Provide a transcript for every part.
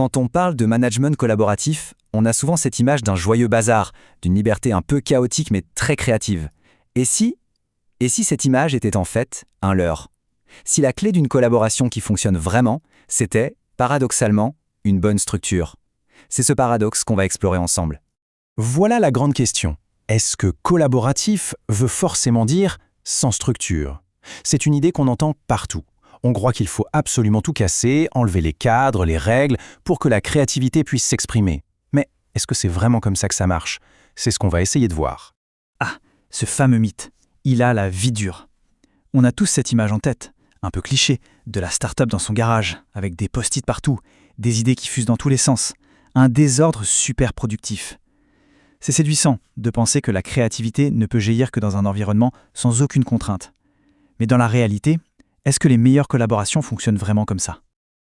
Quand on parle de management collaboratif, on a souvent cette image d'un joyeux bazar, d'une liberté un peu chaotique mais très créative. Et si cette image était en fait un leurre? Si la clé d'une collaboration qui fonctionne vraiment, c'était, paradoxalement, une bonne structure. C'est ce paradoxe qu'on va explorer ensemble. Voilà la grande question. Est-ce que collaboratif veut forcément dire sans structure? C'est une idée qu'on entend partout. On croit qu'il faut absolument tout casser, enlever les cadres, les règles, pour que la créativité puisse s'exprimer. Mais est-ce que c'est vraiment comme ça que ça marche? C'est ce qu'on va essayer de voir. Ah, ce fameux mythe. Il a la vie dure. On a tous cette image en tête, un peu cliché, de la start-up dans son garage, avec des post-it partout, des idées qui fusent dans tous les sens, un désordre super productif. C'est séduisant de penser que la créativité ne peut jaillir que dans un environnement sans aucune contrainte. Mais dans la réalité, est-ce que les meilleures collaborations fonctionnent vraiment comme ça?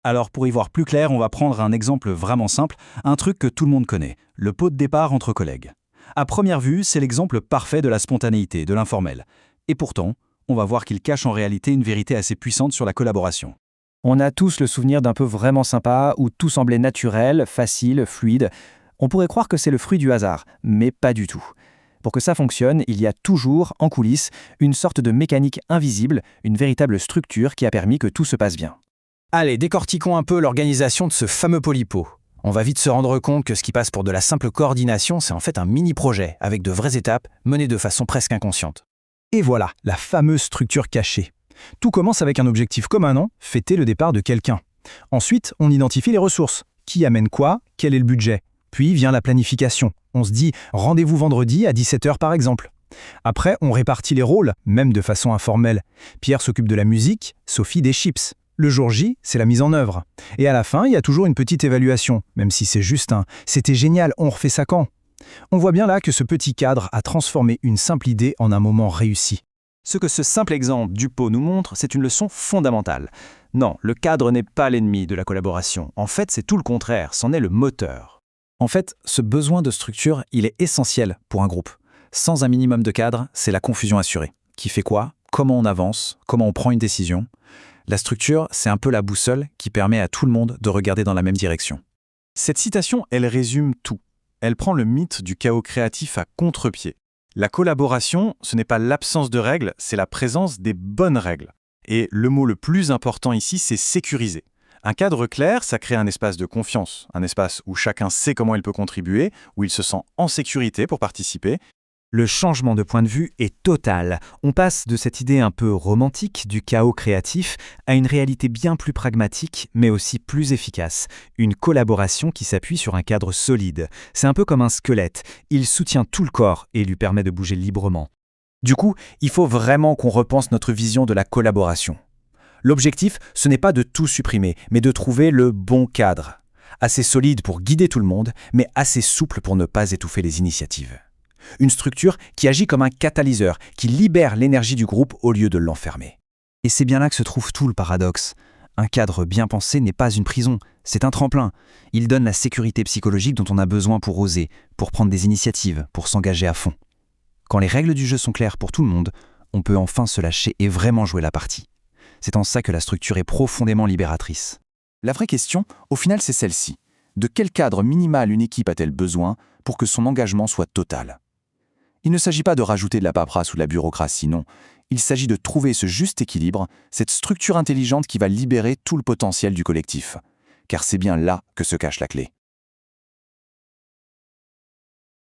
Alors pour y voir plus clair, on va prendre un exemple vraiment simple, un truc que tout le monde connaît, le pot de départ entre collègues. À première vue, c'est l'exemple parfait de la spontanéité, de l'informel. Et pourtant, on va voir qu'il cache en réalité une vérité assez puissante sur la collaboration. On a tous le souvenir d'un peu vraiment sympa, où tout semblait naturel, facile, fluide. On pourrait croire que c'est le fruit du hasard, mais pas du tout. Pour que ça fonctionne, il y a toujours, en coulisses, une sorte de mécanique invisible, une véritable structure qui a permis que tout se passe bien. Allez, décortiquons un peu l'organisation de ce fameux polypo. On va vite se rendre compte que ce qui passe pour de la simple coordination, c'est en fait un mini-projet, avec de vraies étapes, menées de façon presque inconsciente. Et voilà, la fameuse structure cachée. Tout commence avec un objectif commun, non? Fêter le départ de quelqu'un. Ensuite, on identifie les ressources. Qui amène quoi? Quel est le budget? Puis vient la planification. On se dit « rendez-vous vendredi à 17h par exemple ». Après, on répartit les rôles, même de façon informelle. Pierre s'occupe de la musique, Sophie des chips. Le jour J, c'est la mise en œuvre. Et à la fin, il y a toujours une petite évaluation, même si c'est juste un « c'était génial, on refait ça quand ?» On voit bien là que ce petit cadre a transformé une simple idée en un moment réussi. Ce que ce simple exemple du pot nous montre, c'est une leçon fondamentale. Non, le cadre n'est pas l'ennemi de la collaboration. En fait, c'est tout le contraire, c'en est le moteur. En fait, ce besoin de structure, il est essentiel pour un groupe. Sans un minimum de cadre, c'est la confusion assurée. Qui fait quoi? Comment on avance? Comment on prend une décision? La structure, c'est un peu la boussole qui permet à tout le monde de regarder dans la même direction. Cette citation, elle résume tout. Elle prend le mythe du chaos créatif à contre-pied. La collaboration, ce n'est pas l'absence de règles, c'est la présence des bonnes règles. Et le mot le plus important ici, c'est sécuriser. Un cadre clair, ça crée un espace de confiance, un espace où chacun sait comment il peut contribuer, où il se sent en sécurité pour participer. Le changement de point de vue est total. On passe de cette idée un peu romantique du chaos créatif à une réalité bien plus pragmatique, mais aussi plus efficace. Une collaboration qui s'appuie sur un cadre solide. C'est un peu comme un squelette. Il soutient tout le corps et lui permet de bouger librement. Du coup, il faut vraiment qu'on repense notre vision de la collaboration. L'objectif, ce n'est pas de tout supprimer, mais de trouver le bon cadre. Assez solide pour guider tout le monde, mais assez souple pour ne pas étouffer les initiatives. Une structure qui agit comme un catalyseur, qui libère l'énergie du groupe au lieu de l'enfermer. Et c'est bien là que se trouve tout le paradoxe. Un cadre bien pensé n'est pas une prison, c'est un tremplin. Il donne la sécurité psychologique dont on a besoin pour oser, pour prendre des initiatives, pour s'engager à fond. Quand les règles du jeu sont claires pour tout le monde, on peut enfin se lâcher et vraiment jouer la partie. C'est en ça que la structure est profondément libératrice. La vraie question, au final, c'est celle-ci. De quel cadre minimal une équipe a-t-elle besoin pour que son engagement soit total? Il ne s'agit pas de rajouter de la paperasse ou de la bureaucratie, non. Il s'agit de trouver ce juste équilibre, cette structure intelligente qui va libérer tout le potentiel du collectif. Car c'est bien là que se cache la clé.